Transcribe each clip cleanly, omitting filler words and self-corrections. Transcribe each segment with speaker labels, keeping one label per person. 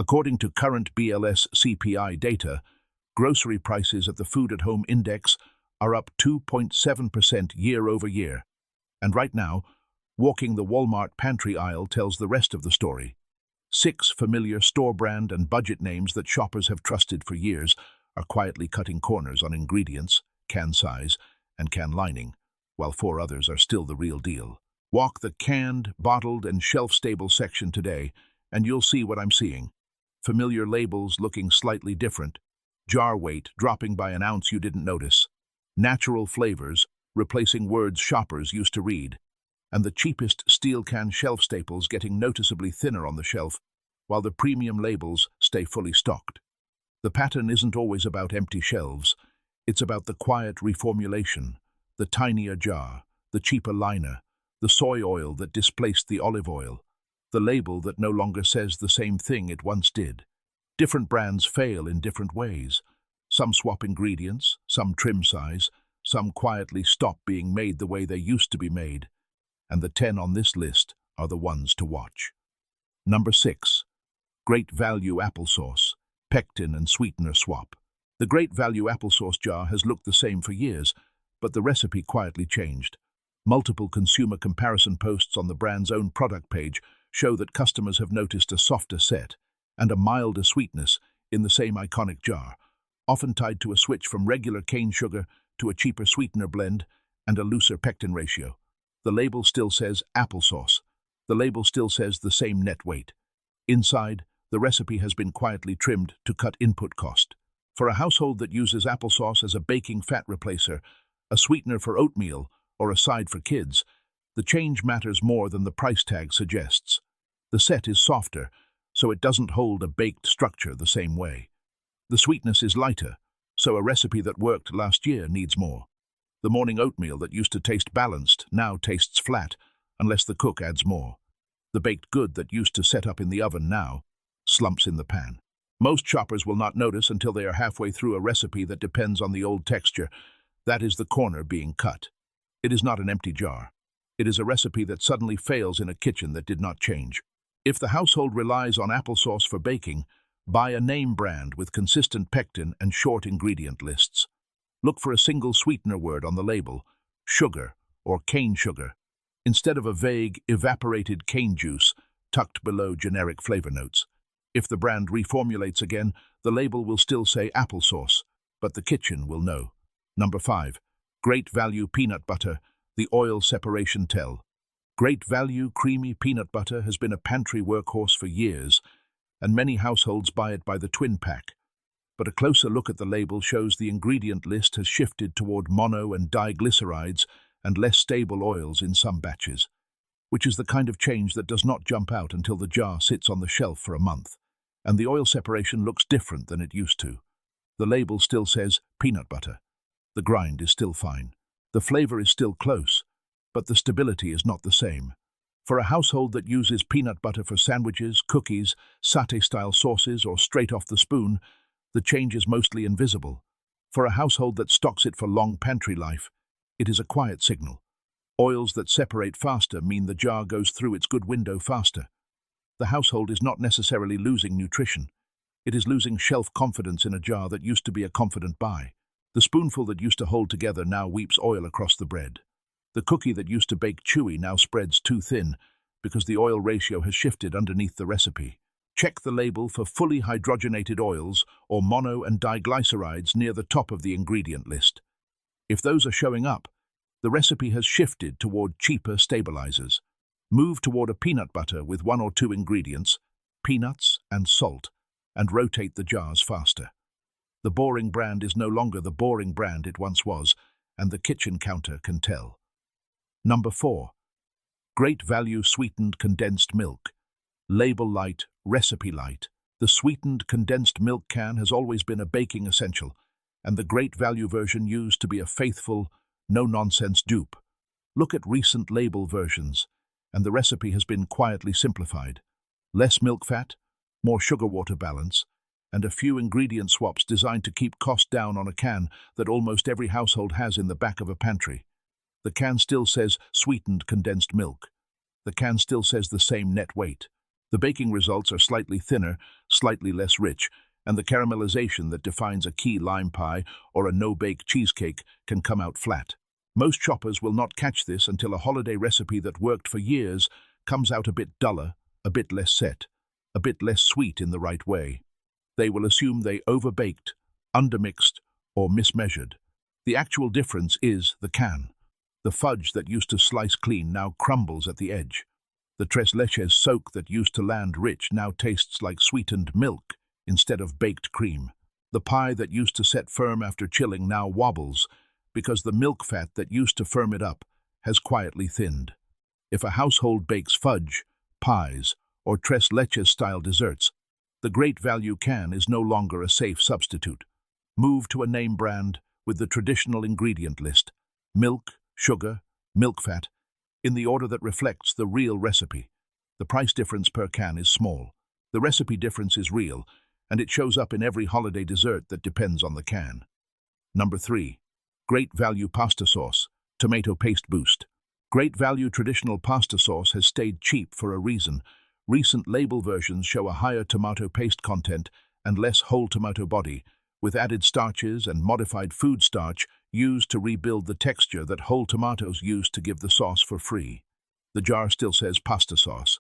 Speaker 1: According to current BLS CPI data, grocery prices at the Food at Home Index are up 2.7% year over year. And right now, walking the Walmart pantry aisle tells the rest of the story. 6 familiar store brand and budget names that shoppers have trusted for years are quietly cutting corners on ingredients, can size, and can lining, while 4 others are still the real deal. Walk the canned, bottled, and shelf-stable section today, and you'll see what I'm seeing. Familiar labels looking slightly different, jar weight dropping by an ounce you didn't notice, natural flavors replacing words shoppers used to read, and the cheapest steel can shelf staples getting noticeably thinner on the shelf, while the premium labels stay fully stocked. The pattern isn't always about empty shelves, it's about the quiet reformulation, the tinier jar, the cheaper liner, the soy oil that displaced the olive oil, the label that no longer says the same thing it once did. Different brands fail in different ways. Some swap ingredients, some trim size, some quietly stop being made the way they used to be made. And the 10 on this list are the ones to watch. Number 6. Great Value Applesauce, Pectin and Sweetener Swap. The Great Value Applesauce jar has looked the same for years, but the recipe quietly changed. Multiple consumer comparison posts on the brand's own product page show that customers have noticed a softer set and a milder sweetness in the same iconic jar, often tied to a switch from regular cane sugar to a cheaper sweetener blend and a looser pectin ratio. The label still says applesauce. The label still says the same net weight. Inside, the recipe has been quietly trimmed to cut input cost. For a household that uses applesauce as a baking fat replacer, a sweetener for oatmeal, or a side for kids, the change matters more than the price tag suggests. The set is softer, so it doesn't hold a baked structure the same way. The sweetness is lighter, so a recipe that worked last year needs more. The morning oatmeal that used to taste balanced now tastes flat, unless the cook adds more. The baked good that used to set up in the oven now slumps in the pan. Most shoppers will not notice until they are halfway through a recipe that depends on the old texture. That is the corner being cut. It is not an empty jar. It is a recipe that suddenly fails in a kitchen that did not change. If the household relies on applesauce for baking, buy a name brand with consistent pectin and short ingredient lists. Look for a single sweetener word on the label, sugar or cane sugar, instead of a vague, evaporated cane juice tucked below generic flavor notes. If the brand reformulates again, the label will still say applesauce, but the kitchen will know. Number 5. Great Value Peanut Butter, the oil separation tell. Great Value creamy peanut butter has been a pantry workhorse for years, and many households buy it by the twin pack. But a closer look at the label shows the ingredient list has shifted toward mono and diglycerides and less stable oils in some batches, which is the kind of change that does not jump out until the jar sits on the shelf for a month, and the oil separation looks different than it used to. The label still says peanut butter. The grind is still fine. The flavor is still close, but the stability is not the same. For a household that uses peanut butter for sandwiches, cookies, satay-style sauces, or straight off the spoon, the change is mostly invisible. For a household that stocks it for long pantry life, it is a quiet signal. Oils that separate faster mean the jar goes through its good window faster. The household is not necessarily losing nutrition. It is losing shelf confidence in a jar that used to be a confident buy. The spoonful that used to hold together now weeps oil across the bread. The cookie that used to bake chewy now spreads too thin because the oil ratio has shifted underneath the recipe. Check the label for fully hydrogenated oils or mono and diglycerides near the top of the ingredient list. If those are showing up, the recipe has shifted toward cheaper stabilizers. Move toward a peanut butter with 1 or 2 ingredients, peanuts and salt, and rotate the jars faster. The boring brand is no longer the boring brand it once was, and the kitchen counter can tell. Number 4. Great Value Sweetened Condensed Milk. Label light, recipe light. The sweetened condensed milk can has always been a baking essential, and the Great Value version used to be a faithful, no-nonsense dupe. Look at recent label versions, and the recipe has been quietly simplified. Less milk fat, more sugar-water balance, and a few ingredient swaps designed to keep cost down on a can that almost every household has in the back of a pantry. The can still says sweetened condensed milk. The can still says the same net weight. The baking results are slightly thinner, slightly less rich, and the caramelization that defines a key lime pie or a no-bake cheesecake can come out flat. Most shoppers will not catch this until a holiday recipe that worked for years comes out a bit duller, a bit less set, a bit less sweet in the right way. They will assume they overbaked, undermixed, or mismeasured. The actual difference is the can. The fudge that used to slice clean now crumbles at the edge. The tres leches soak that used to land rich now tastes like sweetened milk instead of baked cream. The pie that used to set firm after chilling now wobbles because the milk fat that used to firm it up has quietly thinned. If a household bakes fudge, pies, or tres leches-style desserts, the Great Value can is no longer a safe substitute. Move to a name brand with the traditional ingredient list: milk, sugar, milk fat, in the order that reflects the real recipe. The price difference per can is small. The recipe difference is real, and it shows up in every holiday dessert that depends on the can. Number 3. Great Value Pasta Sauce, Tomato Paste Boost. Great Value traditional pasta sauce has stayed cheap for a reason. Recent label versions show a higher tomato paste content and less whole tomato body, with added starches and modified food starch used to rebuild the texture that whole tomatoes used to give the sauce for free. The jar still says pasta sauce.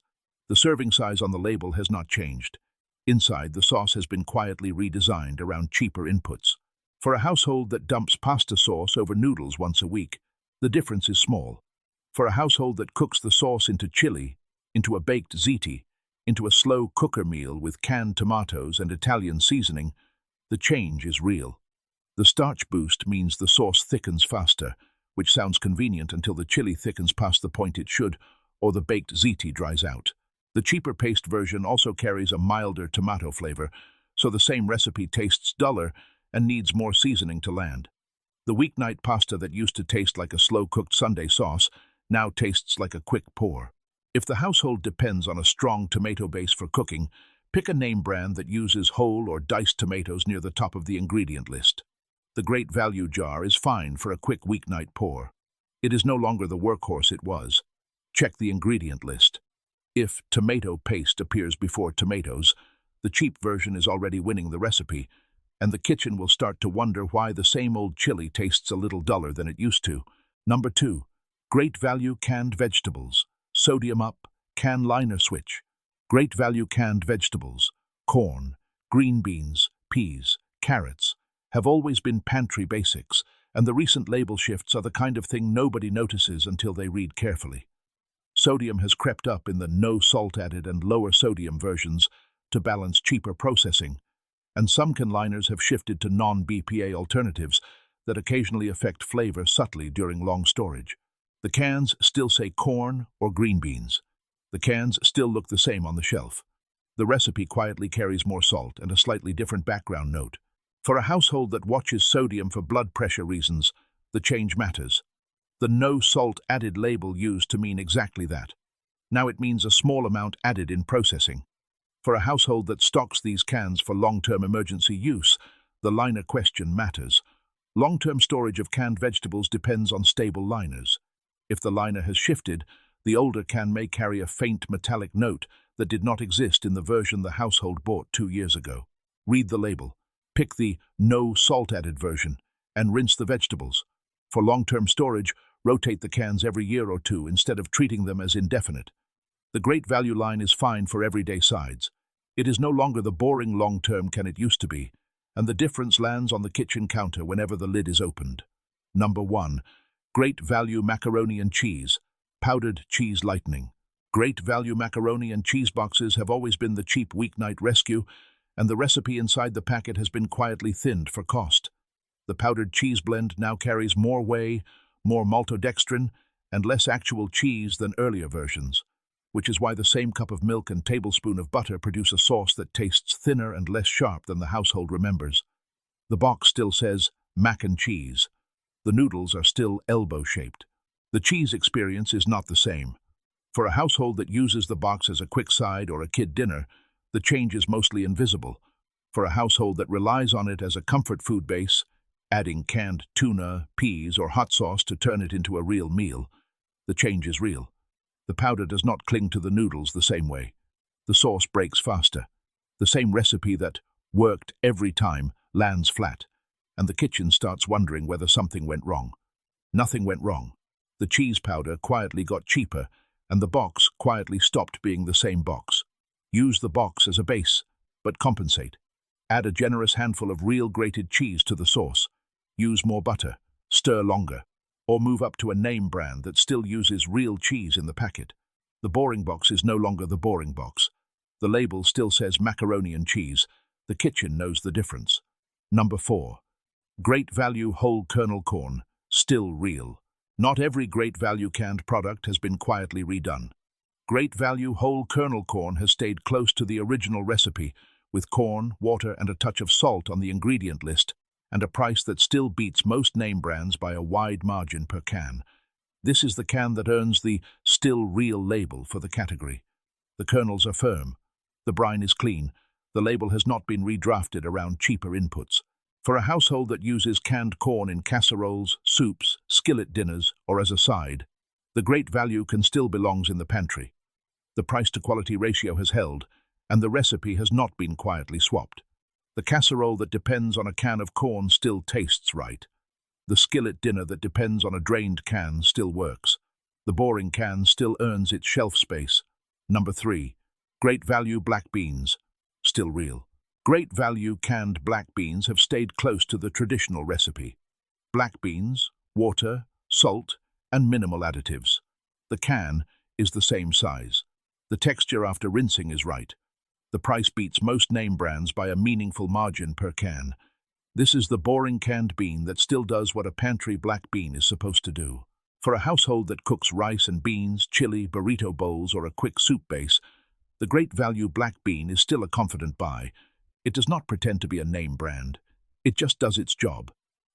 Speaker 1: The serving size on the label has not changed. Inside, the sauce has been quietly redesigned around cheaper inputs. For a household that dumps pasta sauce over noodles once a week, the difference is small. For a household that cooks the sauce into chili, into a baked ziti, into a slow cooker meal with canned tomatoes and Italian seasoning, the change is real. The starch boost means the sauce thickens faster, which sounds convenient until the chili thickens past the point it should, or the baked ziti dries out. The cheaper paste version also carries a milder tomato flavor, so the same recipe tastes duller and needs more seasoning to land. The weeknight pasta that used to taste like a slow-cooked Sunday sauce now tastes like a quick pour. If the household depends on a strong tomato base for cooking, pick a name brand that uses whole or diced tomatoes near the top of the ingredient list. The Great Value jar is fine for a quick weeknight pour. It is no longer the workhorse it was. Check the ingredient list. If tomato paste appears before tomatoes, the cheap version is already winning the recipe, and the kitchen will start to wonder why the same old chili tastes a little duller than it used to. Number 2. Great Value Canned Vegetables. Sodium up, can liner switch. Great Value canned vegetables, corn, green beans, peas, carrots, have always been pantry basics, and the recent label shifts are the kind of thing nobody notices until they read carefully. Sodium has crept up in the no salt added and lower sodium versions to balance cheaper processing, and some can liners have shifted to non-BPA alternatives that occasionally affect flavor subtly during long storage. The cans still say corn or green beans. The cans still look the same on the shelf. The recipe quietly carries more salt and a slightly different background note. For a household that watches sodium for blood pressure reasons, the change matters. The no salt added label used to mean exactly that. Now it means a small amount added in processing. For a household that stocks these cans for long-term emergency use, the liner question matters. Long-term storage of canned vegetables depends on stable liners. If the liner has shifted, the older can may carry a faint metallic note that did not exist in the version the household bought 2 years ago. Read the label. Pick the no salt added version and rinse the vegetables. For long-term storage, rotate the cans every year or two instead of treating them as indefinite. The Great Value line is fine for everyday sides. It is no longer the boring long-term can it used to be, and the difference lands on the kitchen counter whenever the lid is opened. Number 1. Great Value Macaroni and Cheese, Powdered Cheese Lightening. Great Value macaroni and cheese boxes have always been the cheap weeknight rescue, and the recipe inside the packet has been quietly thinned for cost. The powdered cheese blend now carries more whey, more maltodextrin, and less actual cheese than earlier versions, which is why the same cup of milk and tablespoon of butter produce a sauce that tastes thinner and less sharp than the household remembers. The box still says mac and cheese. The noodles are still elbow-shaped. The cheese experience is not the same. For a household that uses the box as a quick side or a kid dinner, the change is mostly invisible. For a household that relies on it as a comfort food base, adding canned tuna, peas, or hot sauce to turn it into a real meal, the change is real. The powder does not cling to the noodles the same way. The sauce breaks faster. The same recipe that worked every time lands flat, and the kitchen starts wondering whether something went wrong. Nothing went wrong. The cheese powder quietly got cheaper, and the box quietly stopped being the same box. Use the box as a base, but compensate. Add a generous handful of real grated cheese to the sauce. Use more butter, stir longer, or move up to a name brand that still uses real cheese in the packet. The boring box is no longer the boring box. The label still says macaroni and cheese. The kitchen knows the difference. Number 4. Great value whole kernel corn, still real. Not every great value canned product has been quietly redone. Great value whole kernel corn has stayed close to the original recipe, with corn, water, and a touch of salt on the ingredient list, and a price that still beats most name brands by a wide margin per can. This is the can that earns the still real label for the category. The kernels are firm. The brine is clean. The label has not been redrafted around cheaper inputs. For a household that uses canned corn in casseroles, soups, skillet dinners, or as a side, the great value can still belongs in the pantry. The price-to-quality ratio has held, and the recipe has not been quietly swapped. The casserole that depends on a can of corn still tastes right. The skillet dinner that depends on a drained can still works. The boring can still earns its shelf space. Number 3. Great value black beans, still real. Great value canned black beans have stayed close to the traditional recipe. Black beans, water, salt, and minimal additives. The can is the same size. The texture after rinsing is right. The price beats most name brands by a meaningful margin per can. This is the boring canned bean that still does what a pantry black bean is supposed to do. For a household that cooks rice and beans, chili, burrito bowls, or a quick soup base, the great value black bean is still a confident buy. It does not pretend to be a name brand. It just does its job.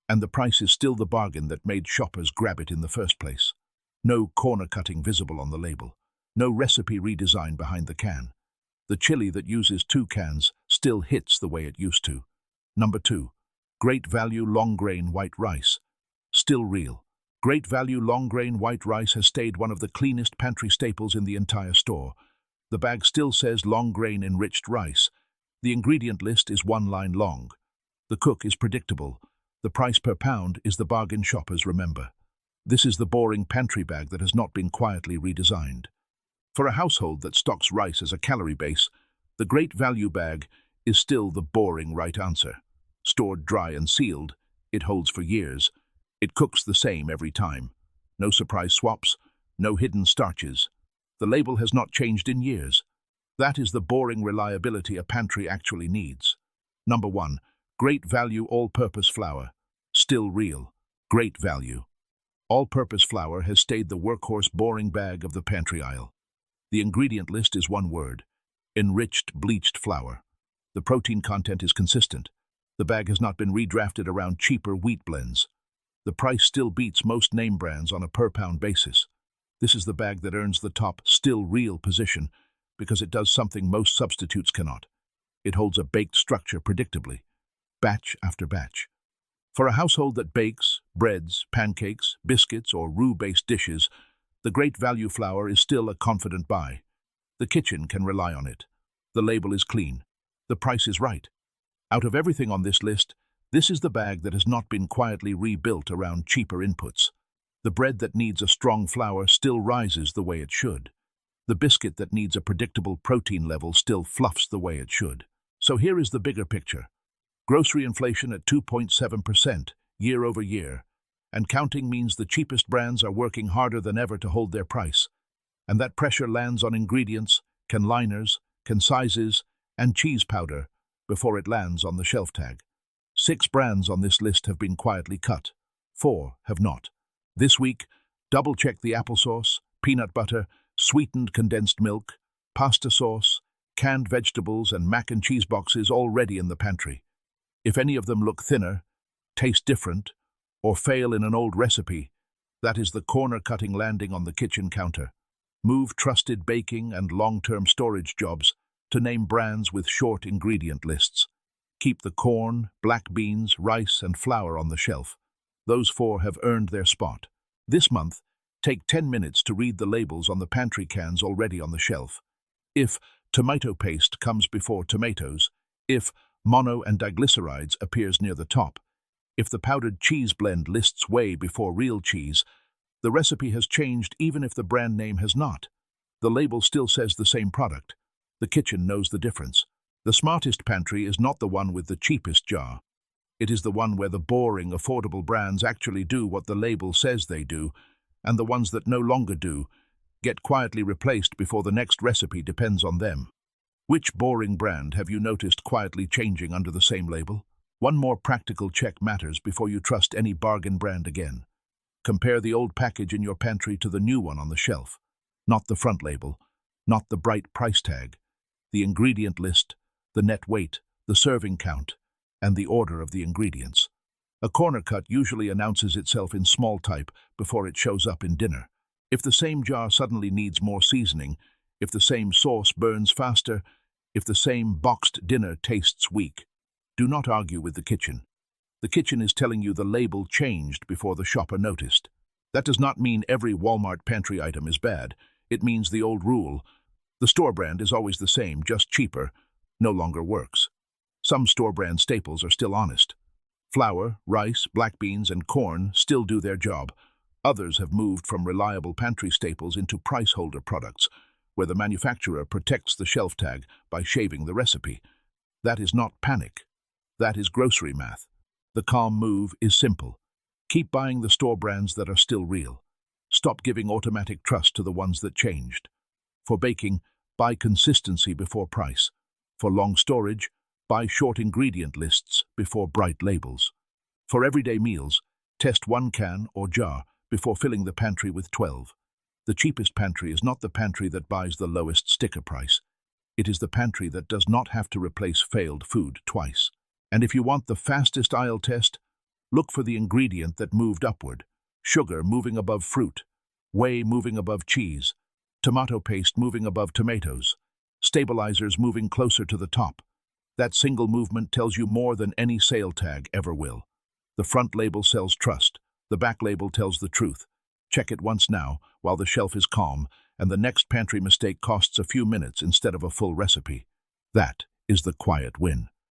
Speaker 1: And the price is still the bargain that made shoppers grab it in the first place. No corner cutting visible on the label. No recipe redesign behind the can. The chili that uses 2 cans still hits the way it used to. Number 2. Great value long grain white rice, still real. Great value long grain white rice has stayed one of the cleanest pantry staples in the entire store. The bag still says long grain enriched rice. The ingredient list is 1 line long. The cook is predictable. The price per pound is the bargain shoppers remember. This is the boring pantry bag that has not been quietly redesigned. For a household that stocks rice as a calorie base, the great value bag is still the boring right answer. Stored dry and sealed, it holds for years. It cooks the same every time. No surprise swaps, no hidden starches. The label has not changed in years. That is the boring reliability a pantry actually needs. Number 1. Great value all-purpose flour, still real. Great value. All-purpose flour has stayed the workhorse boring bag of the pantry aisle. The ingredient list is 1 word: enriched bleached flour. The protein content is consistent. The bag has not been redrafted around cheaper wheat blends. The price still beats most name brands on a per-pound basis. This is the bag that earns the top still real position because it does something most substitutes cannot. It holds a baked structure predictably, batch after batch. For a household that bakes, breads, pancakes, biscuits, or roux-based dishes, the great value flour is still a confident buy. The kitchen can rely on it. The label is clean. The price is right. Out of everything on this list, this is the bag that has not been quietly rebuilt around cheaper inputs. The bread that needs a strong flour still rises the way it should. The biscuit that needs a predictable protein level still fluffs the way it should. So here is the bigger picture. Grocery inflation at 2.7% year over year, and counting means the cheapest brands are working harder than ever to hold their price. And that pressure lands on ingredients, can liners, can sizes, and cheese powder before it lands on the shelf tag. 6 brands on this list have been quietly cut. 4 have not. This week, double-check the applesauce, peanut butter, sweetened condensed milk, pasta sauce, canned vegetables, and mac and cheese boxes already in the pantry. If any of them look thinner, taste different, or fail in an old recipe, that is the corner cutting landing on the kitchen counter. Move trusted baking and long-term storage jobs to name brands with short ingredient lists. Keep the corn, black beans, rice, and flour on the shelf. Those 4 have earned their spot. This month, take 10 minutes to read the labels on the pantry cans already on the shelf. If Tomato paste comes before tomatoes if mono and diglycerides appears near the top. If the powdered cheese blend lists whey before real cheese, the recipe has changed even if the brand name has not. The label still says the same product. The kitchen knows the difference. The smartest pantry is not the one with the cheapest jar. It is the one where the boring, affordable brands actually do what the label says they do, and the ones that no longer do get quietly replaced before the next recipe depends on them. Which boring brand have you noticed quietly changing under the same label? One more practical check matters before you trust any bargain brand again. Compare the old package in your pantry to the new one on the shelf. Not the front label, not the bright price tag, the ingredient list, the net weight, the serving count, and the order of the ingredients. A corner cut usually announces itself in small type before it shows up in dinner. If the same jar suddenly needs more seasoning, if the same sauce burns faster, if the same boxed dinner tastes weak, do not argue with the kitchen. The kitchen is telling you the label changed before the shopper noticed. That does not mean every Walmart pantry item is bad. It means the old rule, the store brand is always the same, just cheaper, no longer works. Some store brand staples are still honest. Flour, rice, black beans, and corn still do their job. Others have moved from reliable pantry staples into price holder products, where the manufacturer protects the shelf tag by shaving the recipe. That is not panic. That is grocery math. The calm move is simple. Keep buying the store brands that are still real. Stop giving automatic trust to the ones that changed. For baking, buy consistency before price. For long storage, buy short ingredient lists before bright labels. For everyday meals, test one can or jar before filling the pantry with 12. The cheapest pantry is not the pantry that buys the lowest sticker price. It is the pantry that does not have to replace failed food twice. And if you want the fastest aisle test, look for the ingredient that moved upward. Sugar moving above fruit, whey moving above cheese, tomato paste moving above tomatoes, stabilizers moving closer to the top. That single movement tells you more than any sale tag ever will. The front label sells trust. The back label tells the truth. Check it once now, while the shelf is calm, and the next pantry mistake costs a few minutes instead of a full recipe. That is the quiet win.